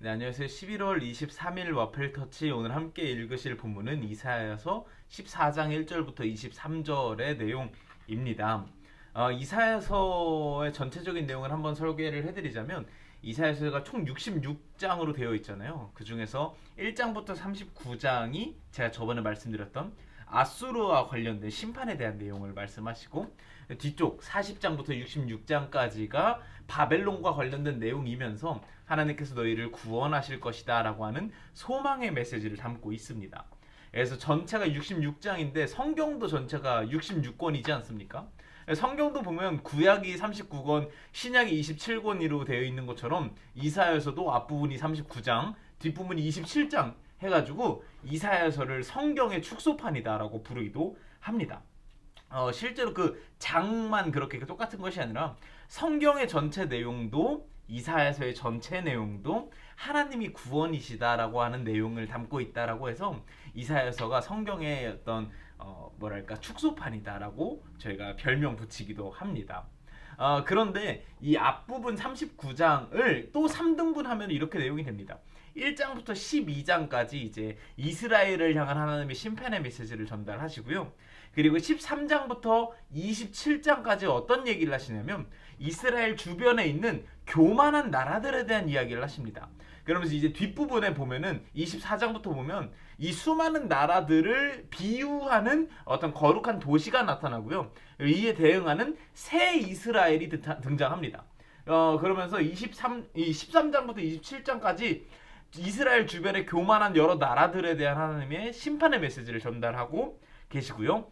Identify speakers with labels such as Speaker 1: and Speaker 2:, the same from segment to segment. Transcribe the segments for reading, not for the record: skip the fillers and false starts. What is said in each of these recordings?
Speaker 1: 네, 안녕하세요. 11월 23일 와펠터치 오늘 함께 읽으실 본문은 이사야서 14장 1절부터 23절의 내용입니다. 이사야서의 전체적인 내용을 한번 설계를 해드리자면 이사야서가 총 66장으로 되어 있잖아요. 그 중에서 1장부터 39장이 제가 저번에 말씀드렸던 아수르와 관련된 심판에 대한 내용을 말씀하시고 뒤쪽 40장부터 66장까지가 바벨론과 관련된 내용이면서 하나님께서 너희를 구원하실 것이다 라고 하는 소망의 메시지를 담고 있습니다. 그래서 전체가 66장인데 성경도 전체가 66권이지 않습니까? 성경도 보면 구약이 39권, 신약이 27권으로 되어 있는 것처럼 이사야서도 앞부분이 39장, 뒷부분이 27장 해가지고 이사야서를 성경의 축소판이다라고 부르기도 합니다. 실제로 그 장만 그렇게 똑같은 것이 아니라 성경의 전체 내용도 이사야서의 전체 내용도 하나님이 구원이시다라고 하는 내용을 담고 있다라고 해서 이사야서가 성경의 어떤 뭐랄까 축소판이다라고 저희가 별명 붙이기도 합니다. 그런데 이 앞부분 39장을 또 3등분하면 이렇게 내용이 됩니다. 1장부터 12장까지 이제 이스라엘을 향한 하나님의 심판의 메시지를 전달하시고요. 그리고 13장부터 27장까지 어떤 얘기를 하시냐면 이스라엘 주변에 있는 교만한 나라들에 대한 이야기를 하십니다. 그러면서 이제 뒷부분에 보면은 24장부터 보면 이 수많은 나라들을 비유하는 어떤 거룩한 도시가 나타나고요. 이에 대응하는 새 이스라엘이 등장합니다. 그러면서 13장부터 27장까지 이스라엘 주변의 교만한 여러 나라들에 대한 하나님의 심판의 메시지를 전달하고 계시고요.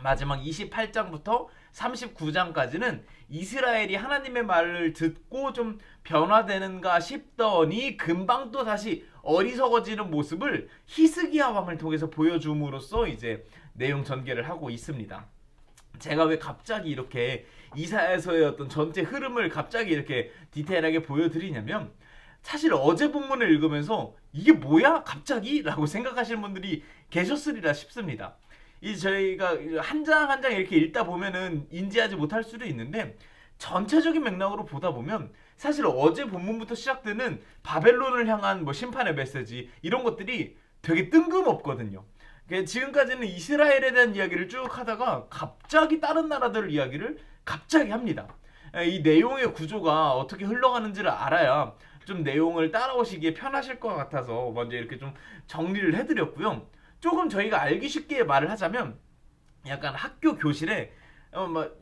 Speaker 1: 마지막 28장부터 39장까지는 이스라엘이 하나님의 말을 듣고 좀 변화되는가 싶더니 금방 또 다시 어리석어지는 모습을 히스기야 왕을 통해서 보여줌으로써 이제 내용 전개를 하고 있습니다. 제가 왜 갑자기 이렇게 이사야서의 어떤 전체 흐름을 갑자기 이렇게 디테일하게 보여드리냐면 사실 어제 본문을 읽으면서 이게 뭐야 갑자기? 라고 생각하시는 분들이 계셨으리라 싶습니다. 이 저희가 한 장 한 장 이렇게 읽다 보면은 인지하지 못할 수도 있는데 전체적인 맥락으로 보다 보면 사실 어제 본문부터 시작되는 바벨론을 향한 뭐 심판의 메시지 이런 것들이 되게 뜬금없거든요. 지금까지는 이스라엘에 대한 이야기를 쭉 하다가 갑자기 다른 나라들 이야기를 갑자기 합니다. 이 내용의 구조가 어떻게 흘러가는지를 알아야 좀 내용을 따라오시기에 편하실 것 같아서 먼저 이렇게 좀 정리를 해드렸고요. 조금 저희가 알기 쉽게 말을 하자면 약간 학교 교실에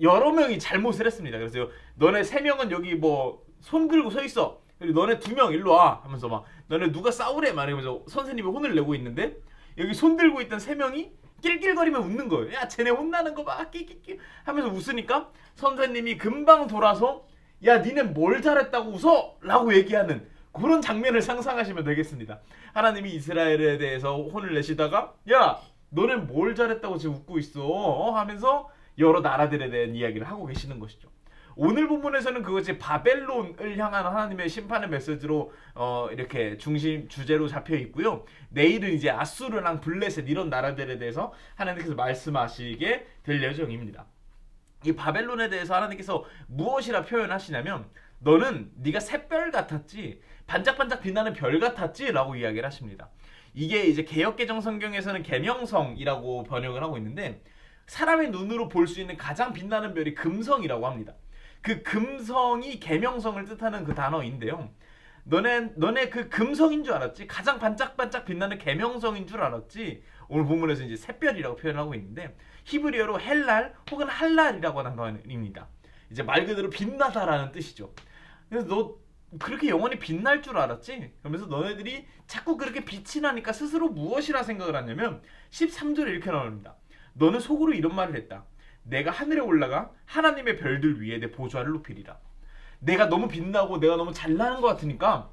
Speaker 1: 여러 명이 잘못을 했습니다. 그래서 너네 3명은 여기 뭐 손 들고 서 있어. 그리고 너네 2명 일로 와 하면서 막 너네 누가 싸우래 말하면서 선생님이 혼을 내고 있는데 여기 손 들고 있던 3명이 낄낄거리며 웃는 거예요. 야 쟤네 혼나는 거 봐 끼끼끼 하면서 웃으니까 선생님이 금방 돌아서 야 니네 뭘 잘했다고 웃어? 라고 얘기하는 그런 장면을 상상하시면 되겠습니다. 하나님이 이스라엘에 대해서 혼을 내시다가 야 너네 뭘 잘했다고 지금 웃고 있어 하면서 여러 나라들에 대한 이야기를 하고 계시는 것이죠. 오늘 본문에서는 그것이 바벨론을 향한 하나님의 심판의 메시지로 이렇게 중심 주제로 잡혀 있고요. 내일은 이제 아수르랑 블레셋 이런 나라들에 대해서 하나님께서 말씀하시게 될 예정입니다. 이 바벨론에 대해서 하나님께서 무엇이라 표현하시냐면 너는 네가 샛별 같았지 반짝반짝 빛나는 별 같았지 라고 이야기를 하십니다. 이게 이제 개역개정 성경에서는 계명성이라고 번역을 하고 있는데 사람의 눈으로 볼 수 있는 가장 빛나는 별이 금성이라고 합니다. 그 금성이 계명성을 뜻하는 그 단어인데요. 너네 그 금성인 줄 알았지? 가장 반짝반짝 빛나는 계명성인 줄 알았지? 오늘 본문에서 이제 샛별이라고 표현하고 있는데 히브리어로 헬랄 혹은 할랄이라고 하는 단어입니다. 이제 말 그대로 빛나다라는 뜻이죠. 그래서 너 그렇게 영원히 빛날 줄 알았지? 그러면서 너네들이 자꾸 그렇게 빛이 나니까 스스로 무엇이라 생각을 하냐면 13절에 이렇게 나옵니다. 너는 속으로 이런 말을 했다. 내가 하늘에 올라가 하나님의 별들 위에 내 보좌를 높이리라. 내가 너무 빛나고 내가 너무 잘나는 것 같으니까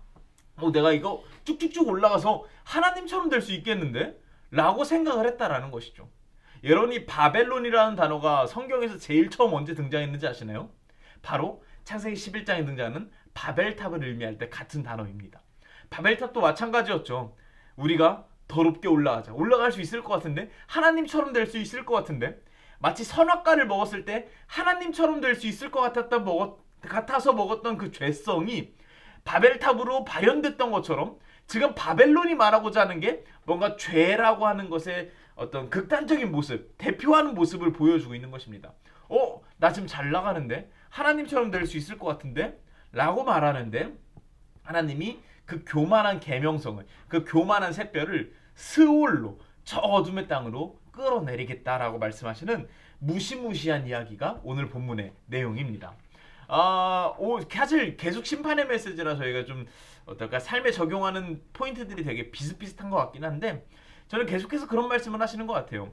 Speaker 1: 내가 이거 쭉쭉쭉 올라가서 하나님처럼 될 수 있겠는데? 라고 생각을 했다라는 것이죠. 여러분이 바벨론이라는 단어가 성경에서 제일 처음 언제 등장했는지 아시나요? 바로 창세기 11장에 등장하는 바벨탑을 의미할 때 같은 단어입니다. 바벨탑도 마찬가지였죠. 우리가 더럽게 올라가자. 올라갈 수 있을 것 같은데? 하나님처럼 될 수 있을 것 같은데? 마치 선악과를 먹었을 때 하나님처럼 될 수 있을 것 같아서 먹었던 그 죄성이 바벨탑으로 발현됐던 것처럼 지금 바벨론이 말하고자 하는 게 뭔가 죄라고 하는 것의 어떤 극단적인 모습, 대표하는 모습을 보여주고 있는 것입니다. 나 지금 잘 나가는데? 하나님처럼 될 수 있을 것 같은데? 라고 말하는데 하나님이 그 교만한 계명성을, 그 교만한 샛별을 스올로, 저 어둠의 땅으로 끌어내리겠다라고 말씀하시는 무시무시한 이야기가 오늘 본문의 내용입니다. 사실 계속 심판의 메시지라 저희가 좀 어떨까 삶에 적용하는 포인트들이 되게 비슷비슷한 것 같긴 한데 저는 계속해서 그런 말씀을 하시는 것 같아요.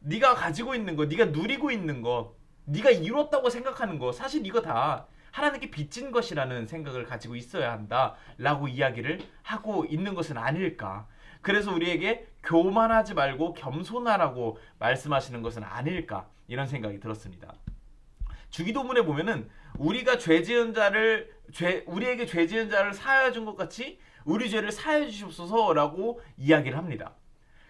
Speaker 1: 네가 가지고 있는 거, 네가 누리고 있는 거, 네가 이뤘다고 생각하는 거, 사실 이거 다 하나님께 빚진 것이라는 생각을 가지고 있어야 한다라고 이야기를 하고 있는 것은 아닐까. 그래서 우리에게 교만하지 말고 겸손하라고 말씀하시는 것은 아닐까, 이런 생각이 들었습니다. 주기도문에 보면은 우리에게 죄 지은 자를 사하여 준 것 같이 우리 죄를 사하여 주시옵소서라고 이야기를 합니다.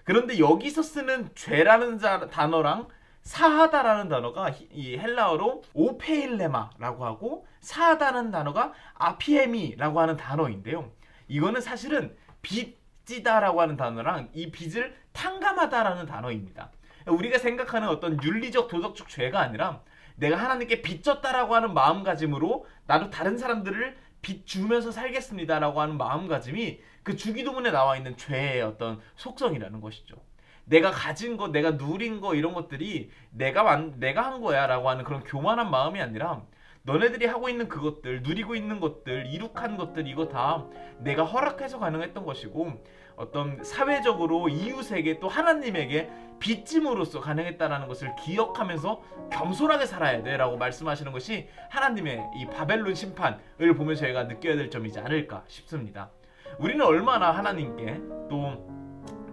Speaker 1: 그런데 여기서 쓰는 죄라는 단어랑 사하다라는 단어가 이 헬라어로 오페일레마라고 하고 사하다는 단어가 아피에미라고 하는 단어인데요. 이거는 사실은 빚지다라고 하는 단어랑 이 빚을 탕감하다라는 단어입니다. 우리가 생각하는 어떤 윤리적 도덕적 죄가 아니라 내가 하나님께 빚졌다라고 하는 마음가짐으로 나도 다른 사람들을 빚 주면서 살겠습니다라고 하는 마음가짐이 그 주기도문에 나와 있는 죄의 어떤 속성이라는 것이죠. 내가 가진 거, 내가 누린 거 이런 것들이 내가 한 거야라고 하는 그런 교만한 마음이 아니라 너네들이 하고 있는 그것들, 누리고 있는 것들, 이룩한 것들 이거 다 내가 허락해서 가능했던 것이고 어떤 사회적으로 이웃에게 또 하나님에게 빚짐으로써 가능했다라는 것을 기억하면서 겸손하게 살아야 돼라고 말씀하시는 것이 하나님의 이 바벨론 심판을 보면서 저희가 느껴야 될 점이지 않을까 싶습니다. 우리는 얼마나 하나님께 또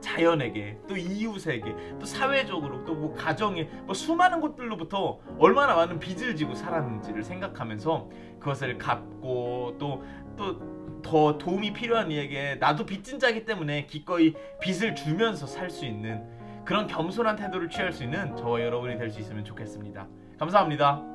Speaker 1: 자연에게 또 이웃에게 또 사회적으로 또 뭐 가정에 뭐 수많은 곳들로부터 얼마나 많은 빚을 지고 살았는지를 생각하면서 그것을 갚고 또 더 도움이 필요한 이에게 나도 빚진 자이기 때문에 기꺼이 빚을 주면서 살 수 있는 그런 겸손한 태도를 취할 수 있는 저와 여러분이 될 수 있으면 좋겠습니다. 감사합니다.